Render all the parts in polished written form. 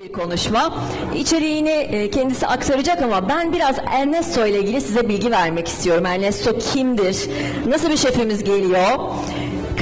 Bir konuşma. İçeriğini kendisi aktaracak ama ben biraz Ernesto ile ilgili size bilgi vermek istiyorum. Ernesto kimdir? Nasıl bir şefimiz geliyor?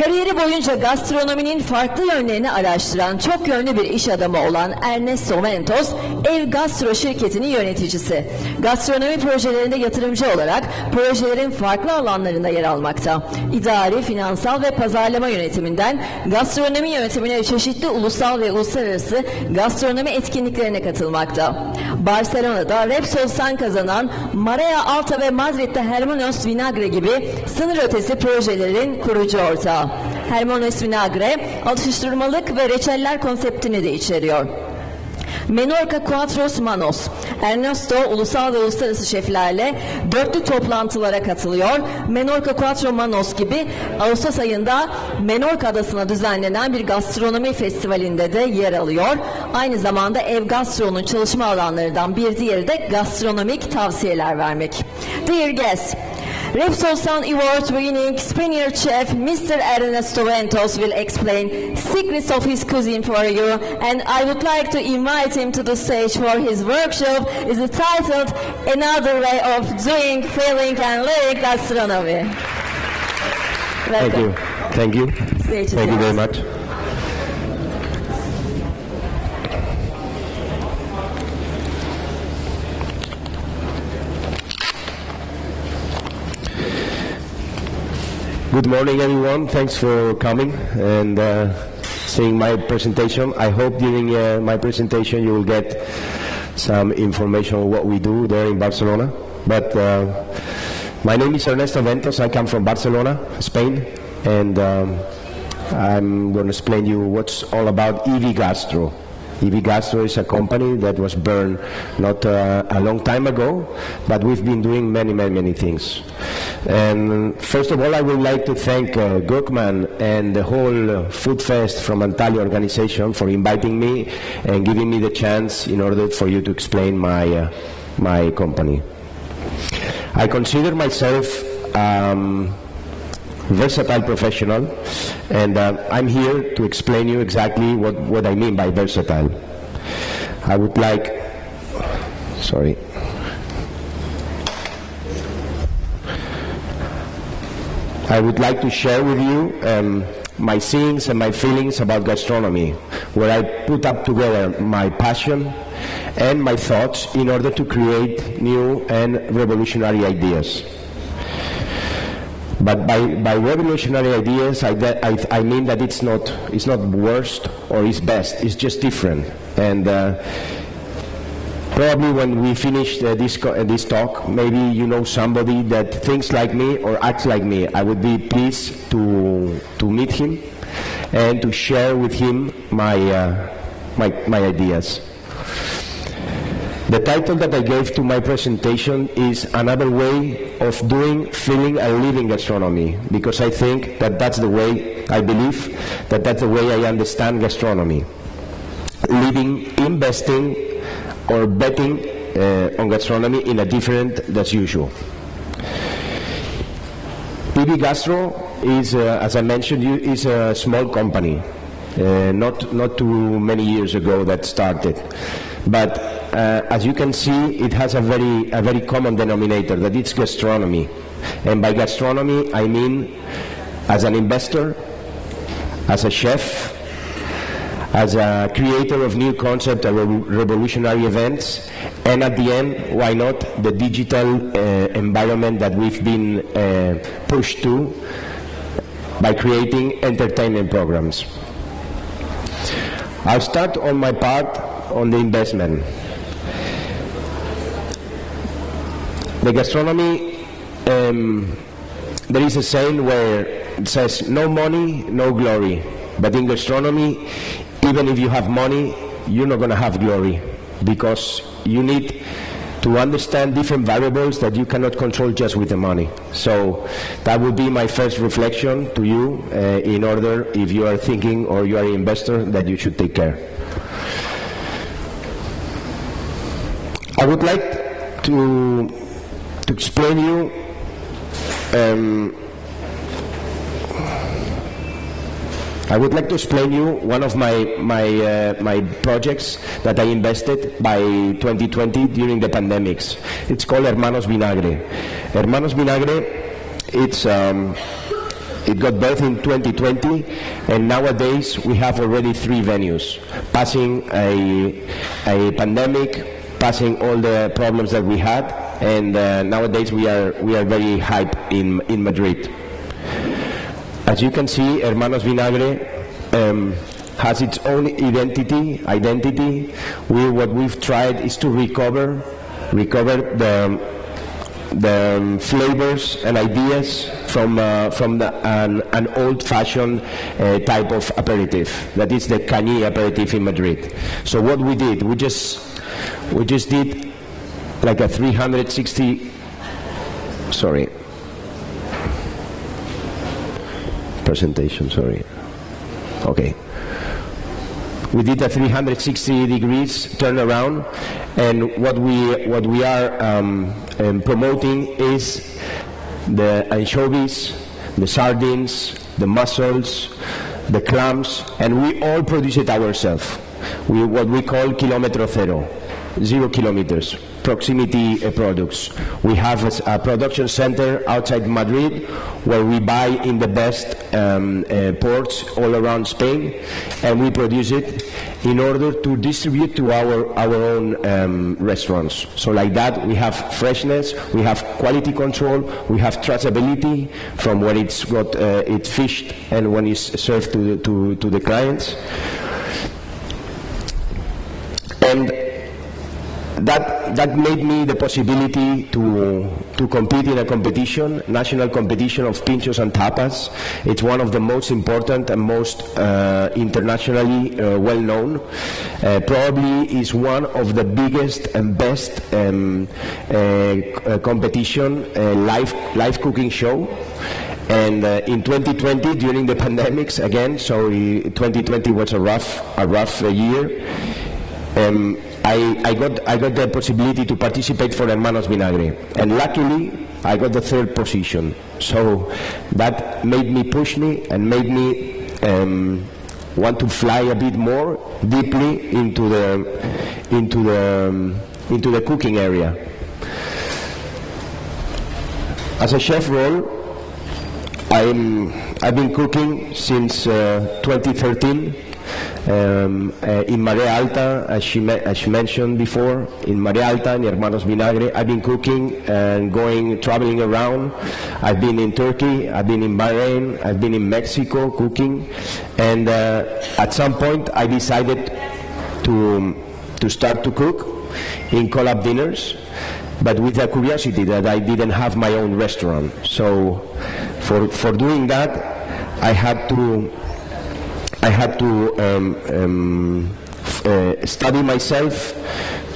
Kariyeri boyunca gastronominin farklı yönlerini araştıran çok yönlü bir iş adamı olan ErnestoVentós, Ev Gastro şirketinin yöneticisi. Gastronomi projelerinde yatırımcı olarak projelerin farklı alanlarında yer almakta. İdari, finansal ve pazarlama yönetiminden gastronomi yönetimine çeşitli ulusal ve uluslararası gastronomi etkinliklerine katılmakta. Barcelona'da Repsols'tan kazanan Marea Alta ve Madrid'de Hermanos Vinagre gibi sınır ötesi projelerin kurucu ortağı. Hermanos Vinagre, atıştırmalık ve reçeller konseptini de içeriyor. Menorca Cuatro Manos. Ernesto ulusal ve uluslararası şeflerle dörtlü toplantılara katılıyor. Menorca Cuatro Manos gibi Ağustos ayında Menorca adasına düzenlenen bir gastronomi festivalinde de yer alıyor. Aynı zamanda Ev Gastro'nun çalışma alanlarından bir diğeri de gastronomik tavsiyeler vermek. Dear guests, Repsols'tan award-winning Spaniard chef Mr. ErnestoVentós will explain secrets of his cuisine for you, and I would like to invite him to the stage for his workshop is titled Another Way of Doing, Feeling and Living Gastronomy. Thank you. Thank you. Thank you very much. Good morning, everyone. Thanks for coming and seeing my presentation. I hope during my presentation you will get some information on what we do there in Barcelona. But my name is ErnestoVentós. I come from Barcelona, Spain, and I'm going to explain you what's all about EV Gastro. EV Gastro is a company that was born not a long time ago, but we've been doing many things. And first of all, I would like to thank Gurkman and the whole Food Fest from Antalya organization for inviting me and giving me the chance in order for you to explain my company. I consider myself versatile professional, and I'm here to explain you exactly what I mean by versatile. I would like, I would like to share with you my seeings and my feelings about gastronomy, where I put up together my passion and my thoughts in order to create new and revolutionary ideas. But by revolutionary ideas, I mean that it's not worst or it's best. It's just different. And probably when we finish this talk, maybe you know somebody that thinks like me or acts like me. I would be pleased to meet him and to share with him my ideas. The title that I gave to my presentation is Another Way of Doing, Feeling and Living Gastronomy, because I think that that's the way, I believe that that's the way I understand gastronomy. Living, investing or betting on gastronomy in a different than usual. EV Gastro is, as I mentioned, is a small company, not too many years ago that started. But as you can see, it has a very common denominator, that it's gastronomy. And by gastronomy, I mean as an investor, as a chef, as a creator of new concepts and revolutionary events, and at the end, why not, the digital environment that we've been pushed to by creating entertainment programs. I'll start on my part on the investment. The gastronomy, there is a saying where it says, no money, no glory. But in gastronomy, even if you have money, you're not going to have glory, because you need to understand different variables that you cannot control just with the money. So that would be my first reflection to you in order, if you are thinking or you are an investor, that you should take care. I would like to explain you I would like to explain you one of my projects that I invested by 2020 during the pandemics. It's called Hermanos Vinagre. Hermanos Vinagre, it got birth in 2020, and nowadays we have already 3 venues, passing a pandemic, passing all the problems that we had, and nowadays we are very hyped in Madrid. As you can see, Hermanos Vinagre has its own identity. What we've tried is to recover the flavors and ideas from an old-fashioned type of aperitif. That is the Cagny aperitif in Madrid. So what we did, we just did like a 360. Sorry. Presentation. Sorry. Okay. We did a 360 degrees turnaround, and what we are promoting is the anchovies, the sardines, the mussels, the clams, and we all produce it ourselves. What we call kilometro zero, 0 kilometers, proximity products. We have a production center outside Madrid where we buy in the best ports all around Spain, and we produce it in order to distribute to our own restaurants. So like that, we have freshness, we have quality control, we have traceability from when it's fished and when it's served to the clients. And that made me the possibility to compete in a competition, national competition of pinchos and tapas. It's one of the most important and most internationally well-known. Probably is one of the biggest and best competition live cooking show. And in 2020, during the pandemics again, so 2020 was a rough year. I got the possibility to participate for Hermanos Vinagre, and luckily I got the 3rd position. So that made me push me and made me want to fly a bit more deeply into the cooking area. As a chef role, I've been cooking since 2013. In Marea Alta, as she mentioned before, in Marea Alta and Hermanos Vinagre, I've been cooking and traveling around. I've been in Turkey, I've been in Bahrain, I've been in Mexico cooking, and at some point I decided to start to cook in collab dinners, but with the curiosity that I didn't have my own restaurant. So for doing that, I had to study myself,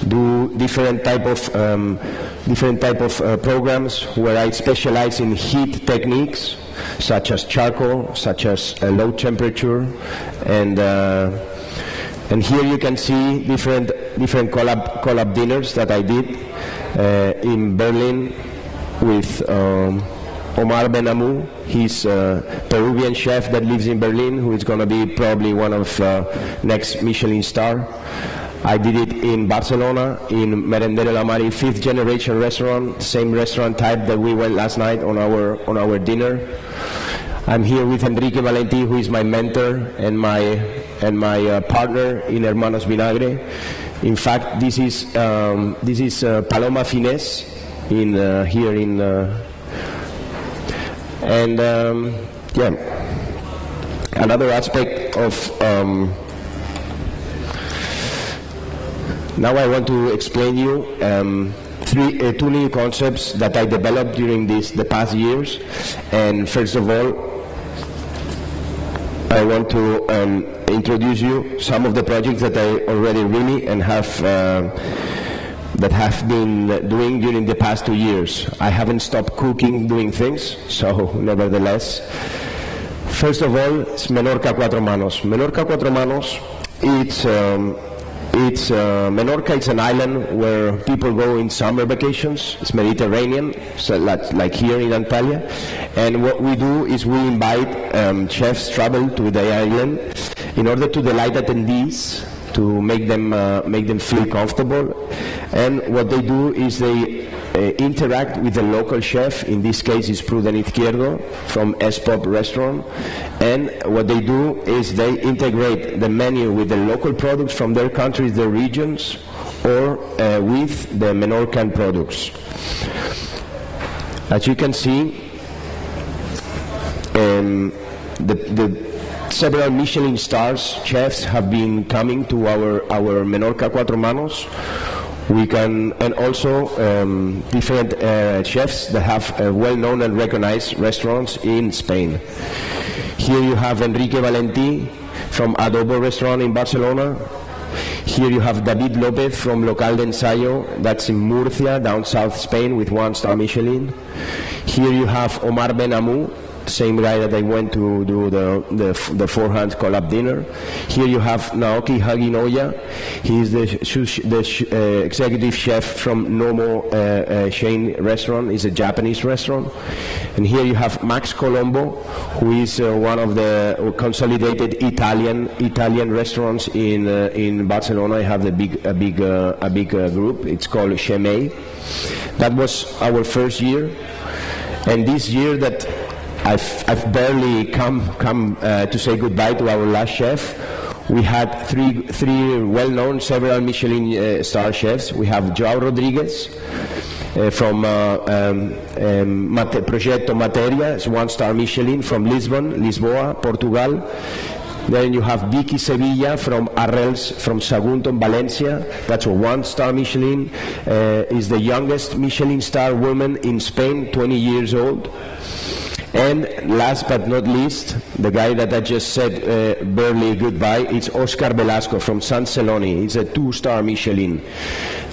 do different type of programs where I specialize in heat techniques, such as charcoal, such as low temperature, and here you can see different collab dinners that I did in Berlin with Omar Benamu. He's a Peruvian chef that lives in Berlin, who is going to be probably one of next Michelin star. I did it in Barcelona, in Merendero La Mari, 5th generation restaurant, same restaurant type that we went last night on our dinner. I'm here with Enrique Valenti, who is my mentor and my partner in Hermanos Vinagre. In fact, this is Paloma Finés here in. And yeah, another aspect of now I want to explain you two new concepts that I developed during the past years. And first of all, I want to introduce you some of the projects that I already really and that have been doing during the past 2 years. I haven't stopped cooking, doing things, so nevertheless. First of all, it's Menorca Cuatro Manos. Menorca Cuatro Manos, It's Menorca. It's an island where people go in summer vacations. It's Mediterranean, so like here in Antalya. And what we do is we invite chefs travel to the island in order to delight attendees, to make them feel comfortable. And what they do is they interact with the local chef. In this case, is Pruden Izquierdo from S-Pop restaurant. And what they do is they integrate the menu with the local products from their countries, their regions, or with the Menorcan products. As you can see, the several Michelin stars chefs have been coming to our Menorca Cuatro Manos. We can, and also different chefs that have well-known and recognized restaurants in Spain. Here you have Enrique Valentí from Adobo restaurant in Barcelona. Here you have David López from Local de Ensayo, that's in Murcia, down south Spain, with 1-star Michelin. Here you have Omar Benamu, same guy that I went to do the forehand collab dinner. Here you have Naoki Haginoya. He is the executive chef from Nomo chain restaurant. It's a Japanese restaurant. And here you have Max Colombo, who is one of the consolidated Italian restaurants in Barcelona. I have a big group. It's called Chemay. That was our first year, and this year that I've barely come to say goodbye to our last chef. We had three well-known, several Michelin star chefs. We have João Rodriguez from Progetto Materia, it's 1-star Michelin from Lisboa, Portugal. Then you have Vicky Sevilla from Arrels, from Sagunto, Valencia. That's a 1-star Michelin. Is the youngest Michelin star woman in Spain, 20 years old. And last but not least, the guy that I just said barely goodbye, it's Oscar Velasco from San Celoni. It's a 2-star Michelin.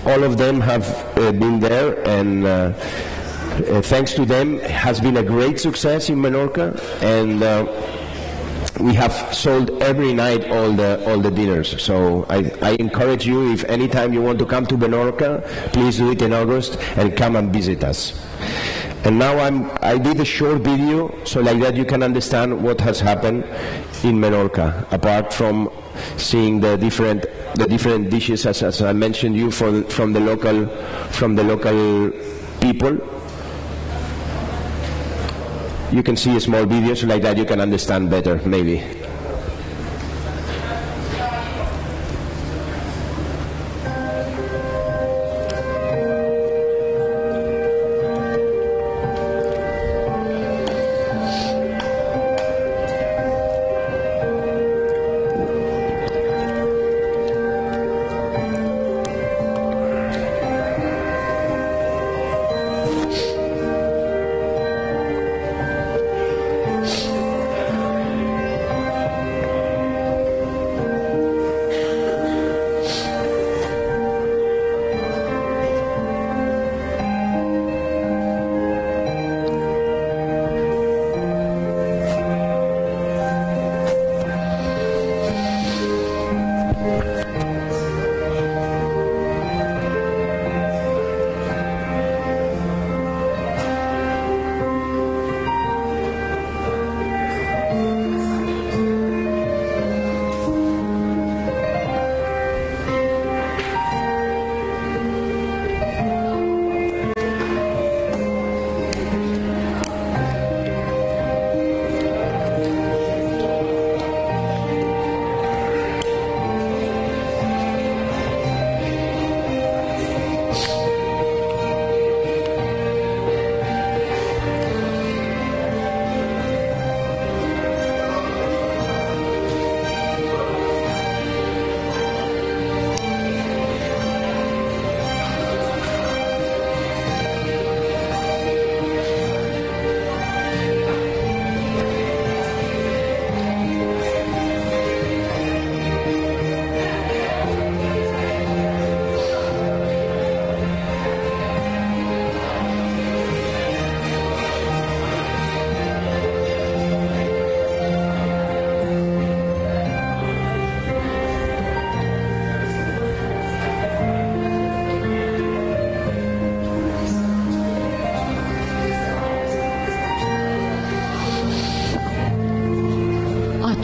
All of them have been there, and thanks to them, it has been a great success in Menorca, and we have sold every night all the dinners. So I encourage you, if anytime you want to come to Menorca, please do it in August and come and visit us. And now I did a short video, so like that you can understand what has happened in Menorca, apart from seeing the different dishes, as I mentioned you, from the local people. You can see a small video, so like that you can understand better, maybe.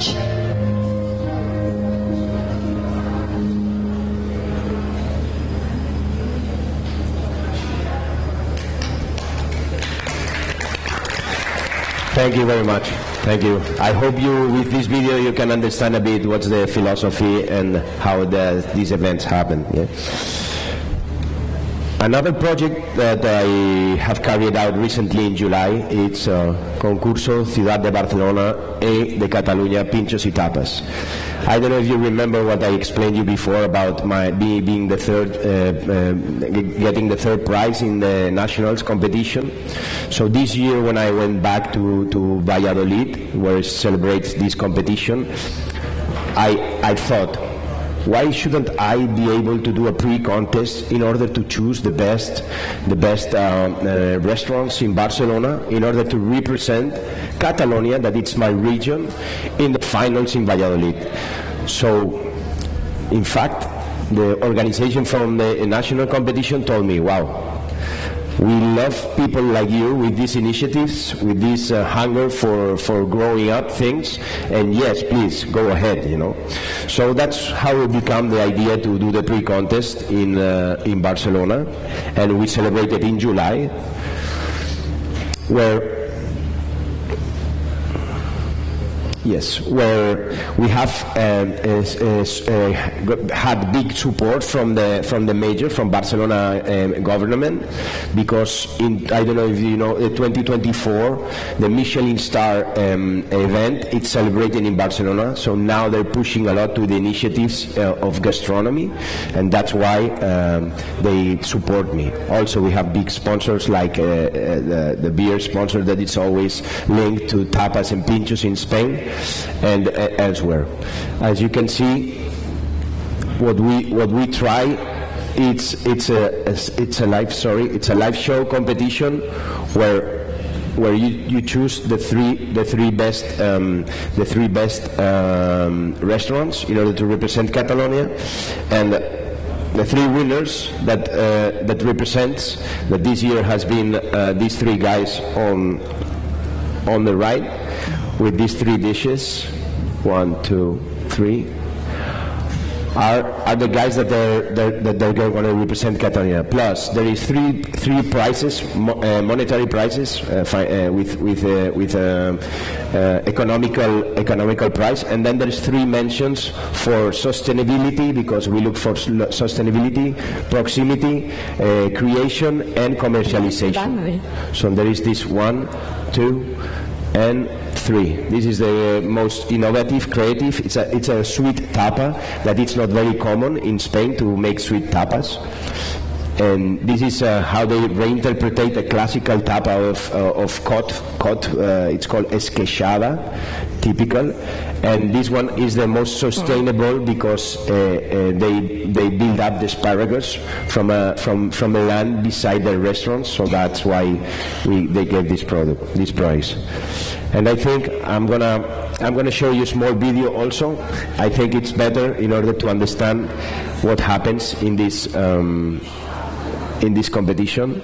much. Thank you very much. Thank you. I hope with this video, you can understand a bit what's the philosophy and how these events happen. Yeah. Another project that I have carried out recently in July, it's Concurso Ciudad de Barcelona e de Catalunya Pinchos y Tapas. I don't know if you remember what I explained you before about me being the third, getting the third prize in the nationals competition. So this year when I went back to Valladolid, where it celebrates this competition, I thought, why shouldn't I be able to do a pre-contest in order to choose the best restaurants in Barcelona in order to represent Catalonia, that it's my region, in the finals in Valladolid. So, in fact, the organization from the national competition told me, wow, we love people like you with these initiatives, with this hunger for growing up things, and yes, please, go ahead, you know. So that's how it became the idea to do the pre-contest in Barcelona, and we celebrated in July, where we have had big support from the major, from Barcelona government, because I don't know if you know, 2024, the Michelin star event, it's celebrated in Barcelona, so now they're pushing a lot to the initiatives of gastronomy, and that's why they support me. Also, we have big sponsors like the beer sponsor that is always linked to tapas and pinchos in Spain and elsewhere. As you can see, what we try, it's a live show competition where you choose the three best restaurants in order to represent Catalonia, and the three winners that represents that this year has been these three guys on the right, with these three dishes, 1, 2, 3, are the guys that they're going to represent Catalonia. Plus, there is three prizes, monetary prizes with economical prize, and then there's 3 mentions for sustainability, because we look for sustainability, proximity, creation, and commercialization. So there is this 1, 2, and 3. This is the most innovative, creative. It's a sweet tapa that it's not very common in Spain to make sweet tapas. And this is how they reinterpret a classical tapa of cod. It's called esqueixada, typical. And this one is the most sustainable because they build up the asparagus from a land beside the restaurants. So that's why they get this prize. And I think I'm gonna show you a small video also. I think it's better in order to understand what happens in this competition.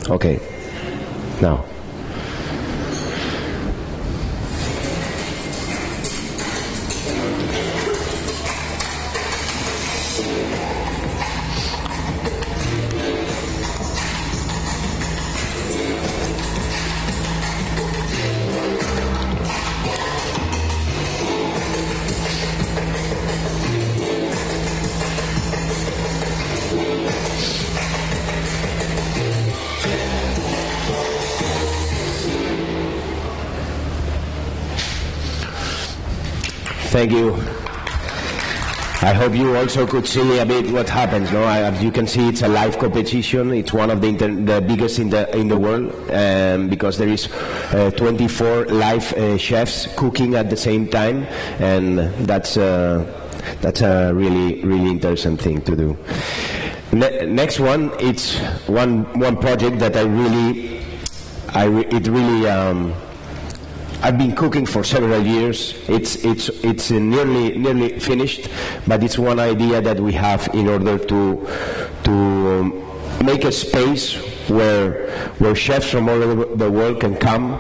Okay, now. Thank you. I hope you also could see a bit what happens. No, as you can see, it's a live competition. It's one of the biggest in the world, because there is 24 live chefs cooking at the same time, and that's a really interesting thing to do. Next one, it's one project that I've been cooking for several years. It's nearly finished, but it's one idea that we have in order to make a space where chefs from all over the world can come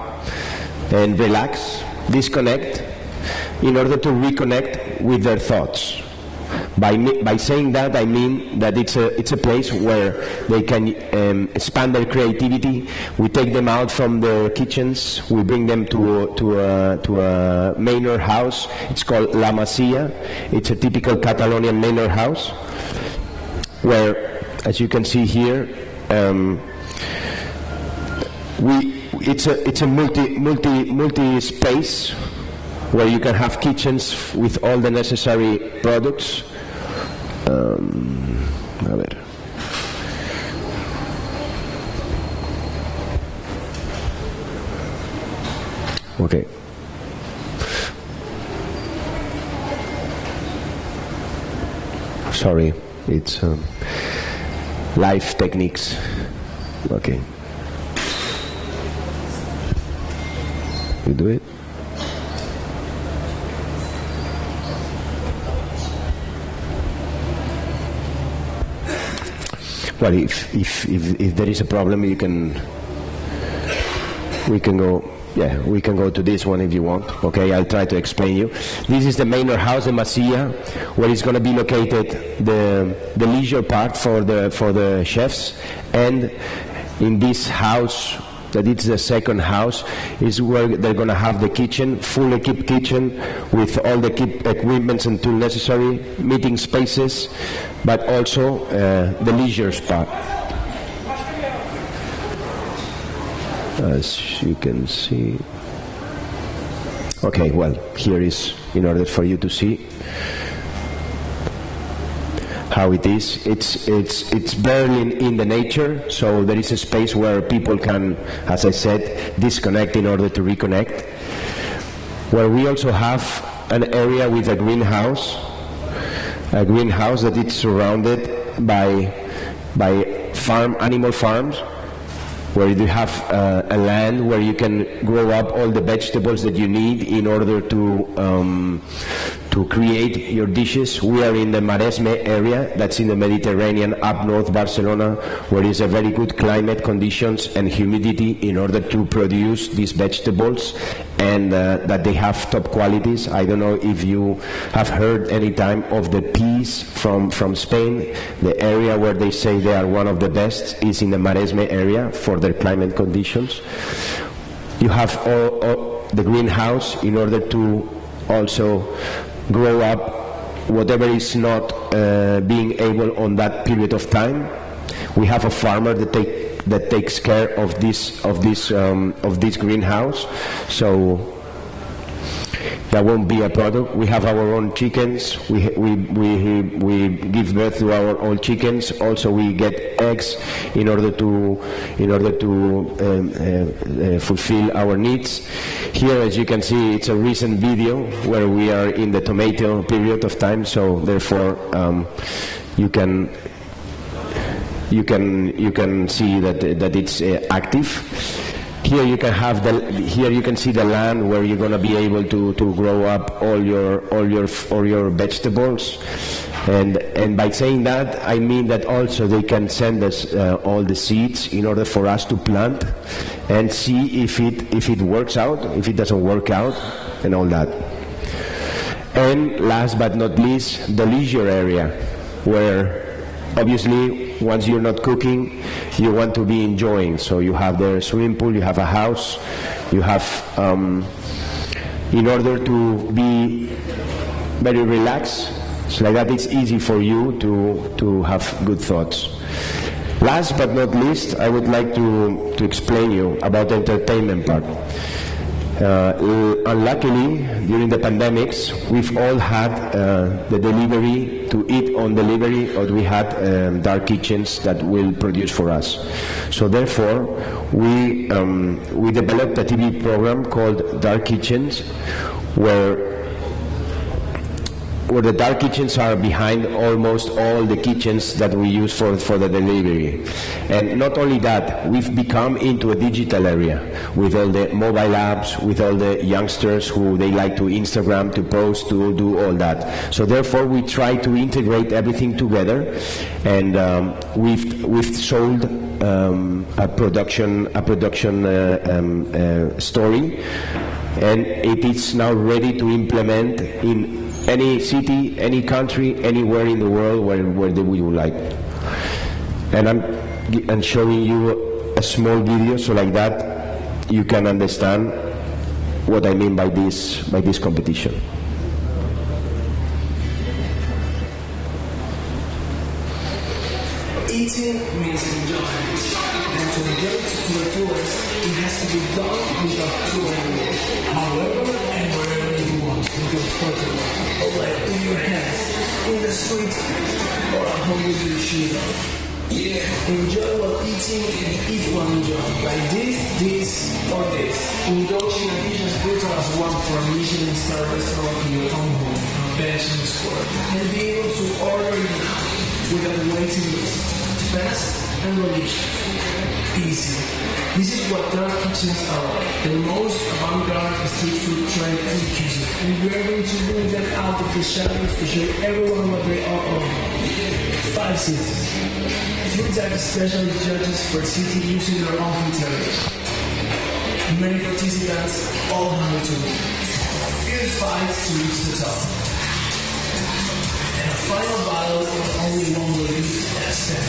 and relax, disconnect, in order to reconnect with their thoughts. By saying that, I mean that it's a place where they can expand their creativity. We take them out from their kitchens. We bring them to a manor house. It's called La Masia. It's a typical Catalonian manor house, where, as you can see here, it's a multi space where you can have kitchens with all the necessary products. A ver. Okay. Sorry, it's live techniques. Okay. You do it? Well, if there is a problem, we can go. Yeah, we can go to this one if you want. Okay, I'll try to explain you. This is the manor house, the Masia, where it's going to be located the leisure part for the chefs, and in this house, that it's the second house, is where they're going to have the kitchen, full equipped kitchen with all the equipments and tools necessary, meeting spaces, but also the leisure spot. As you can see. Okay, well, here is in order for you to see how it is. It's barely in the nature, so there is a space where people can, as I said, disconnect in order to reconnect. Where we also have an area with a greenhouse that is surrounded by animal farms, where you have a land where you can grow up all the vegetables that you need in order to create your dishes. We are in the Maresme area, that's in the Mediterranean, up north Barcelona, where is a very good climate conditions and humidity in order to produce these vegetables, and that they have top qualities. I don't know if you have heard any time of the peas from Spain. The area where they say they are one of the best is in the Maresme area for their climate conditions. You have all the greenhouse in order to also grow up whatever is not being able on that period of time. We have a farmer that takes care of this greenhouse, so that won't be a product. We have our own chickens. We give birth to our own chickens. Also, we get eggs in order to fulfill our needs. Here, as you can see, it's a recent video where we are in the tomato period of time. So therefore, you can see that it's active. Here you can see the land where you're going to be able to grow up all your vegetables, and by saying that, I mean that also they can send us all the seeds in order for us to plant and see if it works out, if it doesn't work out, and all that. And last but not least, the leisure area, where obviously once you're not cooking, you want to be enjoying. So you have the swimming pool, you have a house, you have, in order to be very relaxed, so like that it's easy for you to have good thoughts. Last but not least, I would like to explain you about the entertainment part. Unluckily, during the pandemics, we've all had the delivery to eat on delivery, or we had dark kitchens that will produce for us. So therefore, we developed a TV program called Dark Kitchens, where where the dark kitchens are behind almost all the kitchens that we use for the delivery. And not only that, we've become into a digital area with all the mobile apps, with all the youngsters who they like to Instagram, to post, to do all that. So therefore we try to integrate everything together, and we've sold a production story, and it is now ready to implement in any city, any country, anywhere in the world where we would like. And I'm showing you a small video, so like that you can understand what I mean by this competition. Eating means enjoyment, and to enjoy to the fullest, it has to be done without tooling. However and wherever you want, you can put it, or like in your hands, in the street, or at home with your shoes on. Yeah, enjoy while eating and eat while enjoying. Like this, or this. Indulge in a delicious brutal as one for a Michelin star restaurant in your own home, a bench in the square, and be able to order it now without waiting list. Fast and religious. Easy. This is what dark kitchens are, the most avant-garde street food trend education. And we are going to bring them out of the shadows to show everyone what they are on. 5 cities. 3 types of special judges per city using their own criteria. Many participants, all hungry to win. Fierce fights to reach the top. And a final battle of only one will lead to that step.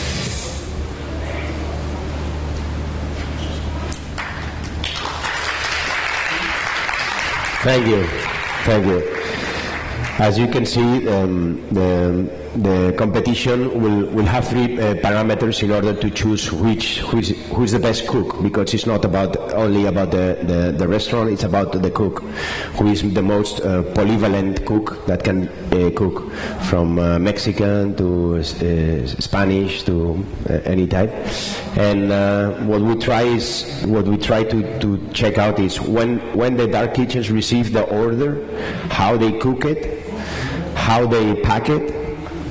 Thank you. Thank you. As you can see, the competition will have 3 parameters in order to choose who's the best cook, because it's not only about the restaurant, it's about the cook, who is the most polyvalent cook that can cook from Mexican to Spanish to any type. And what we try to check out is when the dark kitchens receive the order, how they cook it, how they pack it,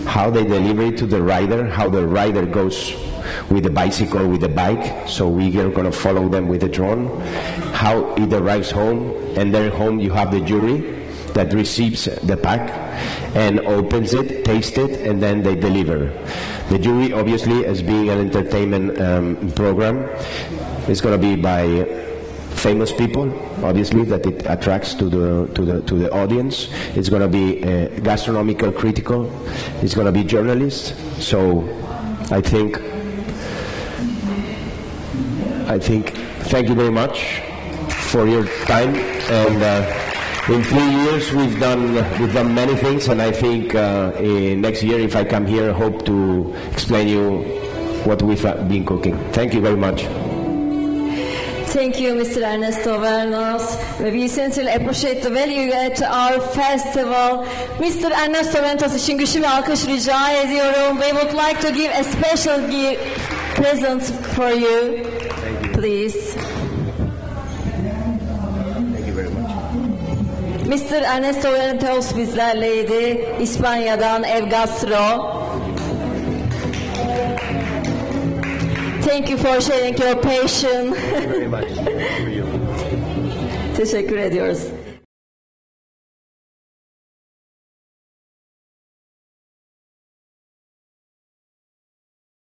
how they deliver it to the rider, how the rider goes with the bicycle, with the bike, so we are going to follow them with the drone, how it arrives home, and then home you have the jury that receives the pack and opens it, tastes it, and then they deliver. The jury, obviously, as being an entertainment program, is going to be by famous people, obviously, that it attracts to the audience. It's going to be gastronomical critical. It's going to be journalists. So I think thank you very much for your time. And in 3 years we've done many things, and I think next year, if I come here, I hope to explain you what we've been cooking. Thank you very much. Thank you, Mr. ErnestoVentós. We sincerely appreciate the value at our festival. Mr. ErnestoVentós için güçlü bir alkış rica ediyorum. We would like to give a special present for you. Please. Thank you very much. Mr. ErnestoVentós bizlerleydi. İspanya'dan Ev Gastro. Thank you for sharing your passion. Thank you very much. Teşekkür ediyoruz.